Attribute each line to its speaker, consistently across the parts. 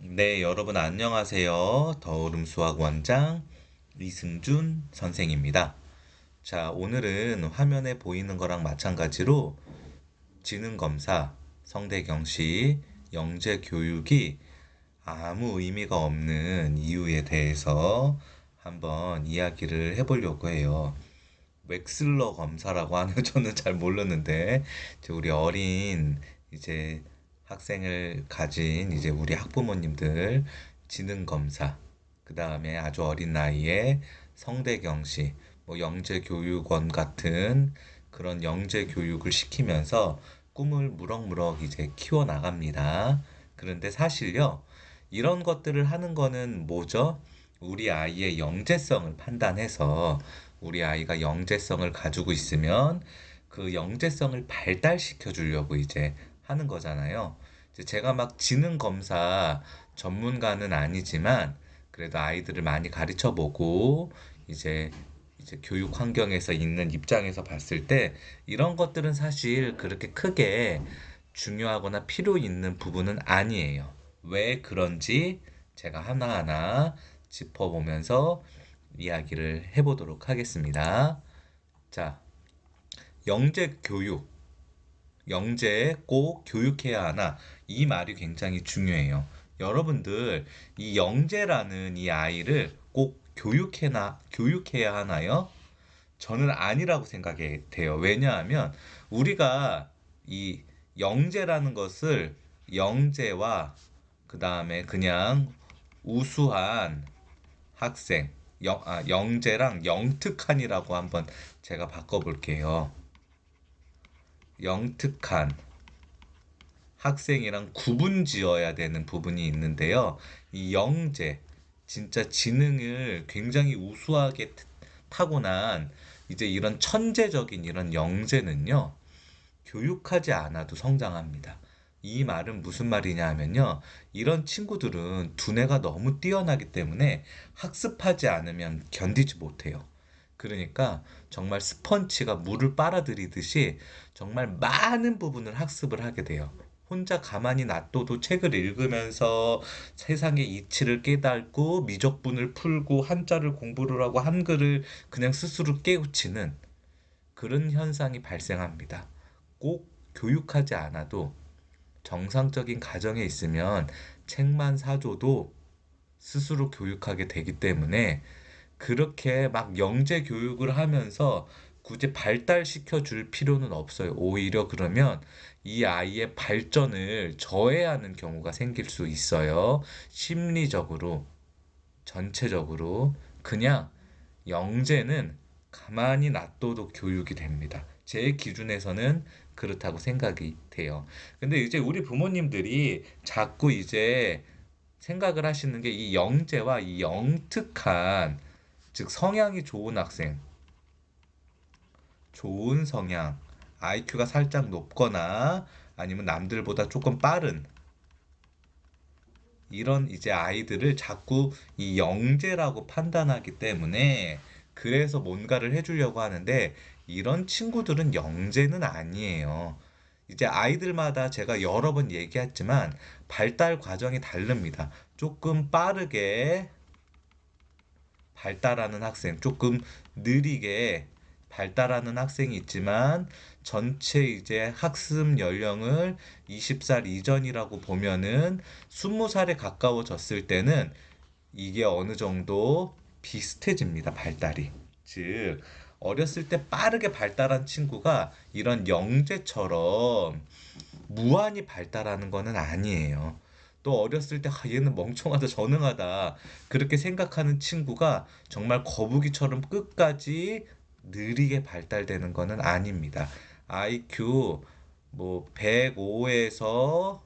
Speaker 1: 네, 여러분 안녕하세요. 더오름 수학 원장 이승준 선생입니다. 자, 오늘은 화면에 보이는 거랑 마찬가지로 지능검사, 성대경시, 영재 교육이 아무 의미가 없는 이유에 대해서 한번 이야기를 해보려고 해요. 웩슬러 검사라고 하는 저는 잘 모르는데 이제 우리 어린 이제 학생을 가진 이제 우리 학부모님들 지능 검사 그 다음에 아주 어린 나이에 성대경시 뭐 영재교육원 같은 그런 영재 교육을 시키면서 꿈을 무럭무럭 이제 키워 나갑니다. 그런데 사실요, 이런 것들을 하는 거는 뭐죠? 우리 아이의 영재성을 판단해서 우리 아이가 영재성을 가지고 있으면 그 영재성을 발달시켜 주려고 이제 하는 거잖아요. 이제 제가 막 지능 검사 전문가는 아니지만 그래도 아이들을 많이 가르쳐 보고 이제 교육 환경에서 있는 입장에서 봤을 때 이런 것들은 사실 그렇게 크게 중요하거나 필요 있는 부분은 아니에요. 왜 그런지 제가 하나하나 짚어보면서 이야기를 해보도록 하겠습니다. 자, 영재 교육. 영재 꼭 교육해야 하나? 이 말이 굉장히 중요해요. 여러분들, 이 영재라는 이 아이를 꼭 교육해야 하나요? 저는 아니라고 생각이 돼요. 왜냐하면 우리가 이 영재라는 것을 영재와 그 다음에 그냥 우수한 학생, 영재랑 영특한이라고 한번 제가 바꿔볼게요. 영특한 학생이랑 구분 지어야 되는 부분이 있는데요. 이 영재, 진짜 지능을 굉장히 우수하게 타고난 이제 이런 천재적인 이런 영재는요, 교육하지 않아도 성장합니다. 이 말은 무슨 말이냐 하면요. 이런 친구들은 두뇌가 너무 뛰어나기 때문에 학습하지 않으면 견디지 못해요. 그러니까 정말 스펀지가 물을 빨아들이듯이 정말 많은 부분을 학습을 하게 돼요. 혼자 가만히 놔둬도 책을 읽으면서 세상의 이치를 깨닫고 미적분을 풀고 한자를 공부를 하고 한글을 그냥 스스로 깨우치는 그런 현상이 발생합니다. 꼭 교육하지 않아도 정상적인 가정에 있으면 책만 사줘도 스스로 교육하게 되기 때문에 그렇게 막 영재 교육을 하면서 굳이 발달시켜 줄 필요는 없어요. 오히려 그러면 이 아이의 발전을 저해하는 경우가 생길 수 있어요. 심리적으로, 전체적으로. 그냥 영재는 가만히 놔둬도 교육이 됩니다. 제 기준에서는 그렇다고 생각이 돼요. 근데 이제 우리 부모님들이 자꾸 이제 생각을 하시는 게 이 영재와 이 영특한, 즉 성향이 좋은 학생, 좋은 성향, IQ가 살짝 높거나 아니면 남들보다 조금 빠른 이런 이제 아이들을 자꾸 이 영재라고 판단하기 때문에 그래서 뭔가를 해주려고 하는데 이런 친구들은 영재는 아니에요. 이제 아이들마다 제가 여러 번 얘기했지만 발달 과정이 다릅니다. 조금 빠르게 발달하는 학생, 조금 느리게 발달하는 학생이 있지만 전체 이제 학습 연령을 20살 이전이라고 보면은 20살에 가까워졌을 때는 이게 어느 정도 비슷해집니다, 발달이. 즉, 어렸을 때 빠르게 발달한 친구가 이런 영재처럼 무한히 발달하는 거는 아니에요. 또 어렸을 때 얘는 멍청하다, 전능하다 그렇게 생각하는 친구가 정말 거북이처럼 끝까지 느리게 발달되는 거는 아닙니다. IQ 뭐 105에서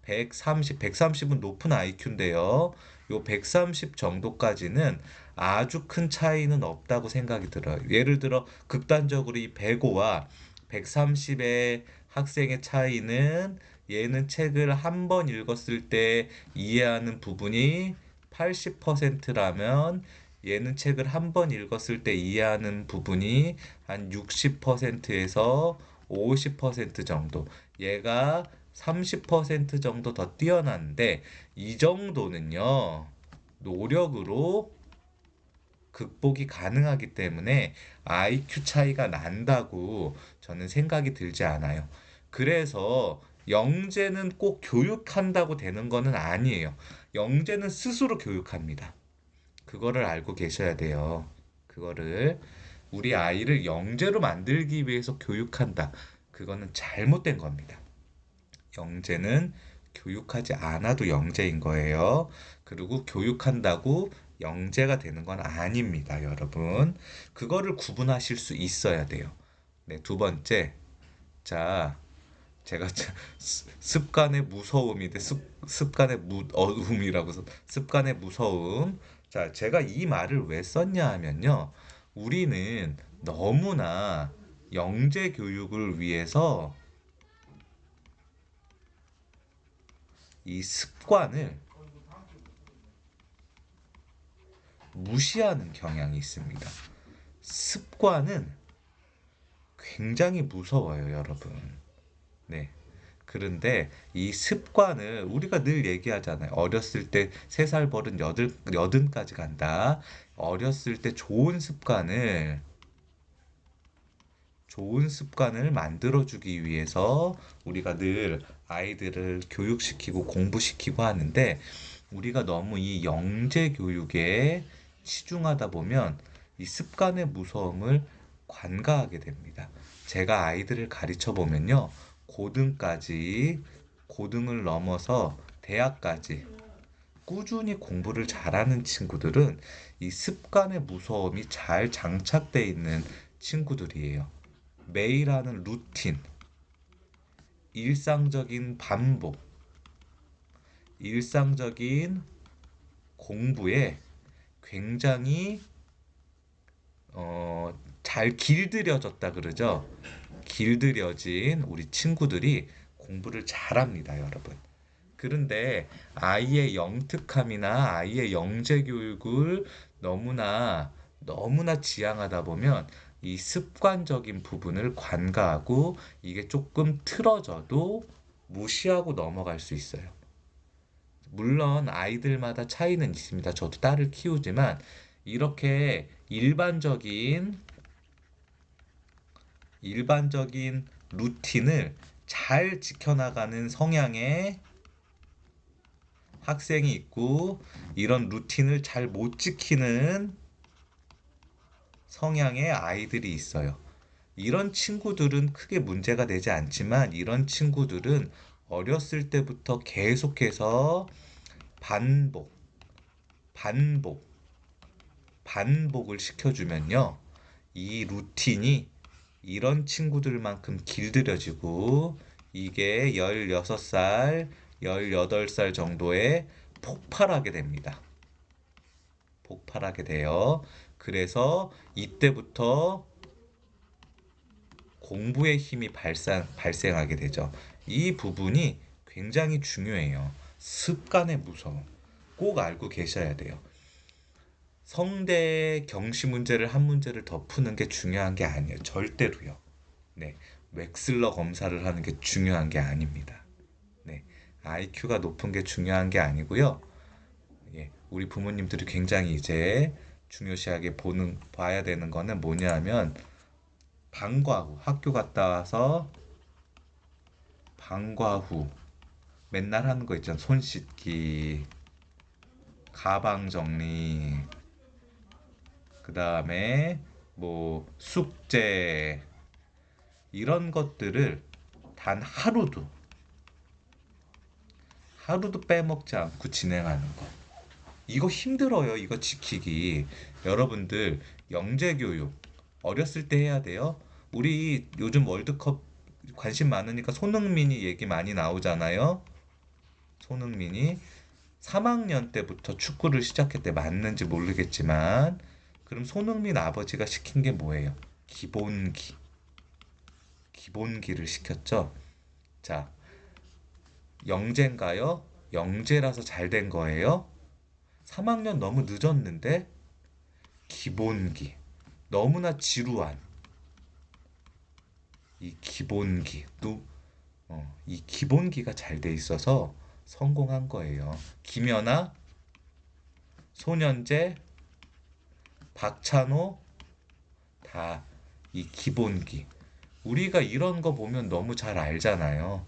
Speaker 1: 130, 130은 높은 IQ인데요. 요 130 정도까지는 아주 큰 차이는 없다고 생각이 들어요. 예를 들어 극단적으로 이 105와 130의 학생의 차이는 얘는 책을 한 번 읽었을 때 이해하는 부분이 80%라면 얘는 책을 한 번 읽었을 때 이해하는 부분이 한 60%에서 50% 정도. 얘가 30% 정도 더 뛰어난데 이 정도는요. 노력으로 극복이 가능하기 때문에 IQ 차이가 난다고 저는 생각이 들지 않아요. 그래서 영재는 꼭 교육한다고 되는 거는 아니에요. 영재는 스스로 교육합니다. 그거를 알고 계셔야 돼요. 그거를 우리 아이를 영재로 만들기 위해서 교육한다. 그거는 잘못된 겁니다. 영재는 교육하지 않아도 영재인 거예요. 그리고 교육한다고 영재가 되는 건 아닙니다, 여러분. 그거를 구분하실 수 있어야 돼요. 네, 두 번째. 자, 제가 습관의 무서움인데 습관의 어움이라고 습관의 무서움. 자, 제가 이 말을 왜 썼냐 하면요. 우리는 너무나 영재 교육을 위해서 이 습관을 무시하는 경향이 있습니다. 습관은 굉장히 무서워요, 여러분. 네. 그런데 이 습관을 우리가 늘 얘기하잖아요. 어렸을 때 3살 버릇 여든까지 간다. 어렸을 때 좋은 습관을 만들어주기 위해서 우리가 늘 아이들을 교육시키고 공부시키고 하는데 우리가 너무 이 영재 교육에 치중하다 보면 이 습관의 무서움을 관가하게 됩니다. 제가 아이들을 가르쳐 보면요. 고등까지, 고등을 넘어서 대학까지 꾸준히 공부를 잘하는 친구들은 이 습관의 무서움이 잘 장착돼 있는 친구들이에요. 매일 하는 루틴, 일상적인 반복, 일상적인 공부에 굉장히 잘 길들여졌다 그러죠. 길들여진 우리 친구들이 공부를 잘합니다, 여러분. 그런데 아이의 영특함이나 아이의 영재 교육을 너무나 지향하다 보면 이 습관적인 부분을 관가하고 이게 조금 틀어져도 무시하고 넘어갈 수 있어요. 물론 아이들마다 차이는 있습니다. 저도 딸을 키우지만 이렇게 일반적인 루틴을 잘 지켜나가는 성향의 학생이 있고 이런 루틴을 잘 못 지키는 성향의 아이들이 있어요. 이런 친구들은 크게 문제가 되지 않지만 이런 친구들은 어렸을 때부터 계속해서 반복, 반복, 반복을 시켜주면요. 이 루틴이 이런 친구들만큼 길들여지고 이게 16살, 18살 정도에 폭발하게 됩니다. 폭발하게 돼요. 그래서 이때부터 공부의 힘이 발생하게 되죠. 이 부분이 굉장히 중요해요. 습관의 무서움. 꼭 알고 계셔야 돼요. 성대 경시 문제를 한 문제를 더 푸는 게 중요한 게 아니에요. 절대로요. 네. 웩슬러 검사를 하는 게 중요한 게 아닙니다. 네. IQ가 높은 게 중요한 게 아니고요. 예. 우리 부모님들이 굉장히 이제 중요시하게 봐야 되는 거는 뭐냐 하면 방과 후 학교 갔다 와서 방과 후 맨날 하는 거 있잖아. 손 씻기, 가방 정리, 그 다음에 뭐 숙제 이런 것들을 단 하루도 빼먹지 않고 진행하는 거. 이거 힘들어요. 이거 지키기. 여러분들 영재 교육 어렸을 때 해야 돼요. 우리 요즘 월드컵 관심 많으니까 손흥민이 얘기 많이 나오잖아요. 손흥민이 3학년 때부터 축구를 시작했대. 맞는지 모르겠지만 그럼 손흥민 아버지가 시킨 게 뭐예요? 기본기를 시켰죠. 자, 영재인가요? 영재라서 잘 된 거예요? 3학년 너무 늦었는데 기본기. 너무나 지루한 이 기본기. 또 이 기본기가 잘 돼 있어서 성공한 거예요. 김연아, 손현재, 박찬호 다 이 기본기. 우리가 이런 거 보면 너무 잘 알잖아요.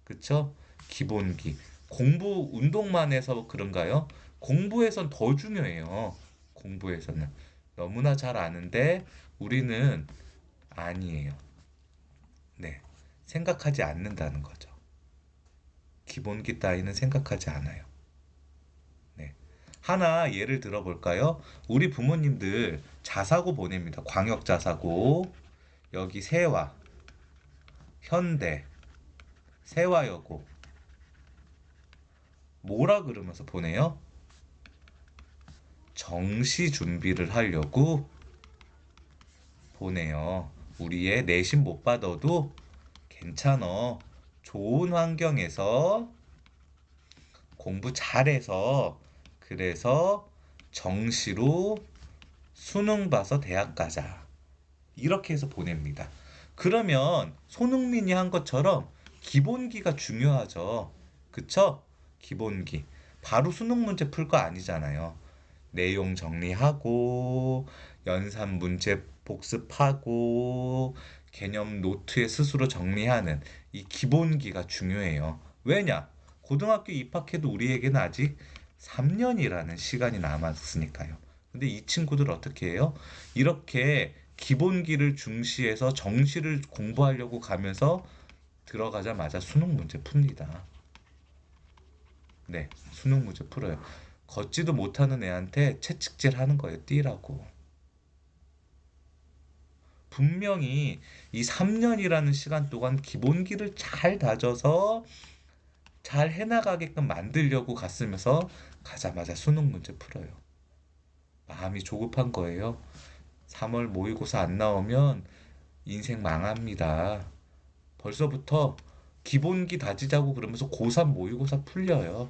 Speaker 1: 그쵸? 기본기. 공부, 운동만 해서 그런가요? 공부에선 더 중요해요. 공부에서는. 너무나 잘 아는데 우리는 아니에요. 네. 생각하지 않는다는 거죠. 기본기 따위는 생각하지 않아요. 네. 하나 예를 들어 볼까요? 우리 부모님들 자사고 보냅니다. 광역 자사고. 여기 세화, 현대, 세화여고. 뭐라 그러면서 보내요? 정시 준비를 하려고 보내요. 우리의 내신 못 받아도 괜찮어. 좋은 환경에서 공부 잘해서 그래서 정시로 수능 봐서 대학 가자. 이렇게 해서 보냅니다. 그러면 손흥민이 한 것처럼 기본기가 중요하죠. 그쵸? 기본기. 바로 수능 문제 풀 거 아니잖아요. 내용 정리하고, 연산 문제 복습하고, 개념 노트에 스스로 정리하는 이 기본기가 중요해요. 왜냐? 고등학교 입학해도 우리에게는 아직 3년이라는 시간이 남았으니까요. 근데 이 친구들 어떻게 해요? 이렇게 기본기를 중시해서 정시를 공부하려고 가면서 들어가자마자 수능 문제 풉니다. 네, 수능 문제 풀어요. 걷지도 못하는 애한테 채찍질 하는 거예요. 뛰라고. 분명히 이 3년이라는 시간 동안 기본기를 잘 다져서 잘 해나가게끔 만들려고 갔으면서 가자마자 수능 문제 풀어요. 마음이 조급한 거예요. 3월 모의고사 안 나오면 인생 망합니다. 벌써부터 기본기 다지자고 그러면서 고3 모의고사 풀려요.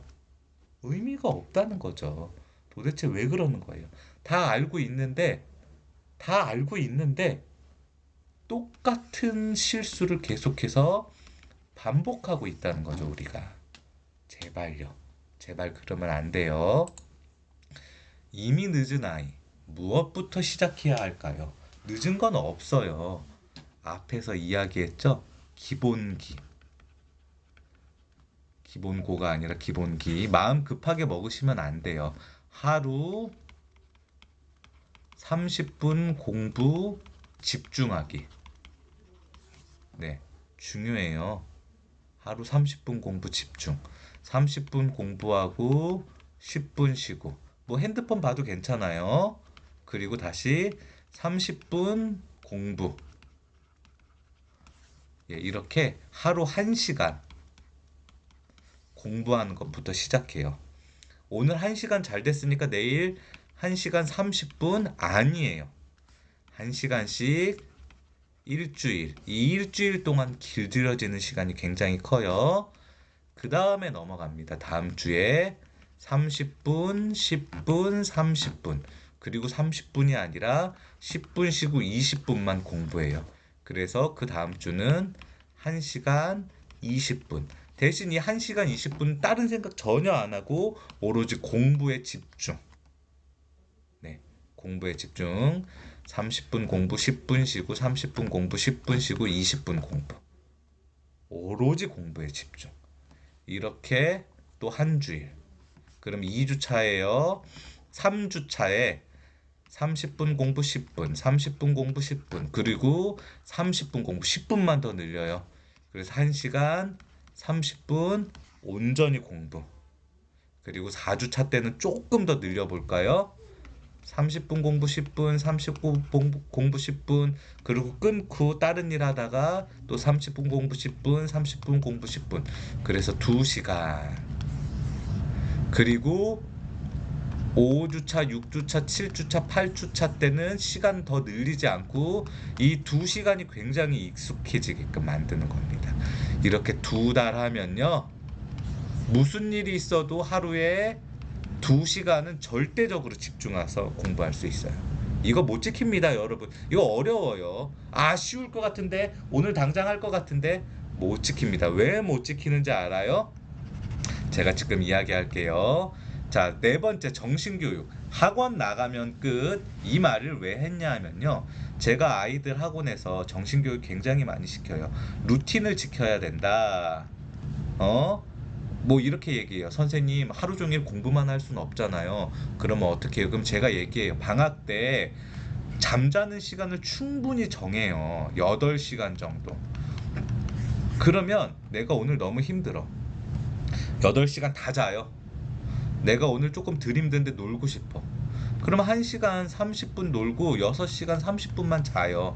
Speaker 1: 의미가 없다는 거죠. 도대체 왜 그러는 거예요? 다 알고 있는데, 다 알고 있는데, 똑같은 실수를 계속해서 반복하고 있다는 거죠, 우리가. 제발요. 제발 그러면 안 돼요. 이미 늦은 아이. 무엇부터 시작해야 할까요? 늦은 건 없어요. 앞에서 이야기했죠? 기본기. 기본고가 아니라 기본기. 마음 급하게 먹으시면 안 돼요. 하루 30분 공부 집중하기. 네, 중요해요. 하루 30분 공부 집중. 30분 공부하고 10분 쉬고. 뭐 핸드폰 봐도 괜찮아요. 그리고 다시 30분 공부. 예, 이렇게 하루 1시간 공부하는 것부터 시작해요. 오늘 1시간 잘 됐으니까 내일 1시간 30분 아니에요. 1시간씩 일주일. 이 일주일 동안 길들여지는 시간이 굉장히 커요. 그 다음에 넘어갑니다. 다음 주에 30분, 10분, 30분. 그리고 30분이 아니라 10분 쉬고 20분만 공부해요. 그래서 그 다음 주는 1시간 20분. 대신 이 1시간 20분 다른 생각 전혀 안 하고 오로지 공부에 집중. 네. 공부에 집중. 30분 공부, 10분 쉬고, 30분 공부, 10분 쉬고, 20분 공부. 오로지 공부에 집중. 이렇게 또 한 주일. 그럼 2주 차예요. 3주 차에 30분 공부 10분, 30분 공부 10분, 그리고 30분 공부 10분만 더 늘려요. 그래서 1시간 30분 온전히 공부. 그리고 4주 차 때는 조금 더 늘려볼까요? 30분 공부 10분, 30분 공부 10분, 그리고 끊고 다른 일 하다가 또 30분 공부 10분, 30분 공부 10분. 그래서 2시간. 그리고 5주차, 6주차, 7주차, 8주차 때는 시간 더 늘리지 않고 이 2시간이 굉장히 익숙해지게끔 만드는 겁니다. 이렇게 2달 하면요. 무슨 일이 있어도 하루에 2시간은 절대적으로 집중해서 공부할 수 있어요. 이거 못 지킵니다, 여러분. 이거 어려워요. 아, 쉬울 것 같은데, 오늘 당장 할 것 같은데, 못 지킵니다. 왜 못 지키는지 알아요? 제가 지금 이야기할게요. 자, 네 번째 정신교육. 학원 나가면 끝. 이 말을 왜 했냐 하면요. 제가 아이들 학원에서 정신교육 굉장히 많이 시켜요. 루틴을 지켜야 된다. 어? 뭐 이렇게 얘기해요. 선생님, 하루 종일 공부만 할 수는 없잖아요. 그러면 어떻게 해요? 그럼 제가 얘기해요. 방학 때 잠자는 시간을 충분히 정해요. 8시간 정도. 그러면 내가 오늘 너무 힘들어. 8시간 다 자요. 내가 오늘 조금 덜 힘든데 놀고 싶어. 그러면 1시간 30분 놀고 6시간 30분만 자요.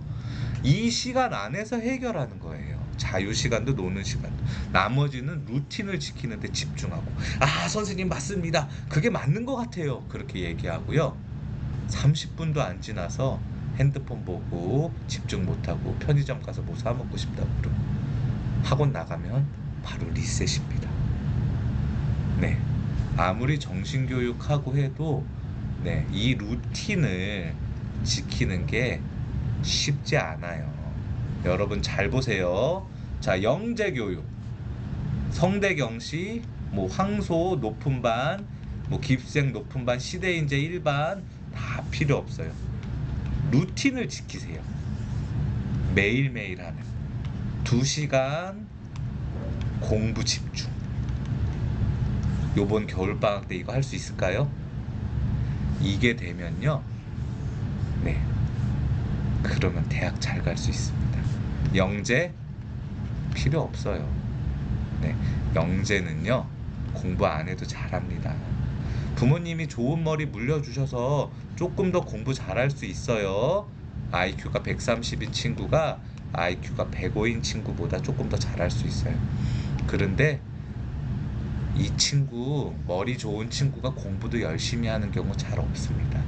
Speaker 1: 이 시간 안에서 해결하는 거예요. 자유 시간도 노는 시간도. 나머지는 루틴을 지키는 데 집중하고. 아, 선생님 맞습니다. 그게 맞는 것 같아요. 그렇게 얘기하고요. 30분도 안 지나서 핸드폰 보고 집중 못하고 편의점 가서 뭐 사 먹고 싶다고 그러고 학원 나가면 바로 리셋입니다. 네. 아무리 정신교육하고 해도 네, 이 루틴을 지키는 게 쉽지 않아요. 여러분 잘 보세요. 자, 영재교육, 성대경시, 뭐 황소 높은 반, 뭐 깁생 높은 반, 시대인재 일반 다 필요 없어요. 루틴을 지키세요. 매일매일 하는 2시간 공부 집중. 요번 겨울방학 때 이거 할 수 있을까요? 이게 되면요. 네. 그러면 대학 잘 갈 수 있습니다. 영재 필요 없어요. 네. 영재는요. 공부 안 해도 잘합니다. 부모님이 좋은 머리 물려주셔서 조금 더 공부 잘할 수 있어요. IQ가 130인 친구가 IQ가 105인 친구보다 조금 더 잘할 수 있어요. 그런데 이 친구, 머리 좋은 친구가 공부도 열심히 하는 경우 잘 없습니다.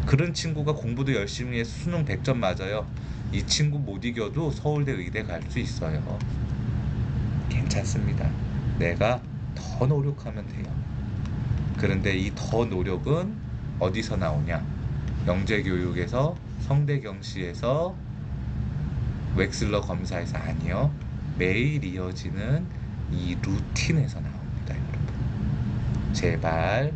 Speaker 1: 그런 친구가 공부도 열심히 해서 수능 100점 맞아요. 이 친구 못 이겨도 서울대 의대 갈 수 있어요. 괜찮습니다. 내가 더 노력하면 돼요. 그런데 이 더 노력은 어디서 나오냐? 영재교육에서, 성대경시에서, 웩슬러 검사에서 아니요. 매일 이어지는 이 루틴에서 나옵니다, 여러분. 제발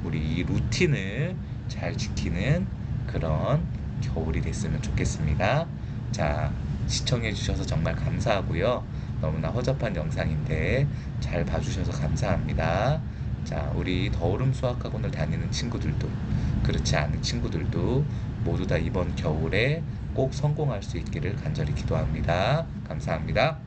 Speaker 1: 우리 이 루틴을 잘 지키는 그런 겨울이 됐으면 좋겠습니다. 자, 시청해주셔서 정말 감사하고요. 너무나 허접한 영상인데 잘 봐주셔서 감사합니다. 자, 우리 더오름 수학학원을 다니는 친구들도 그렇지 않은 친구들도 모두 다 이번 겨울에 꼭 성공할 수 있기를 간절히 기도합니다. 감사합니다.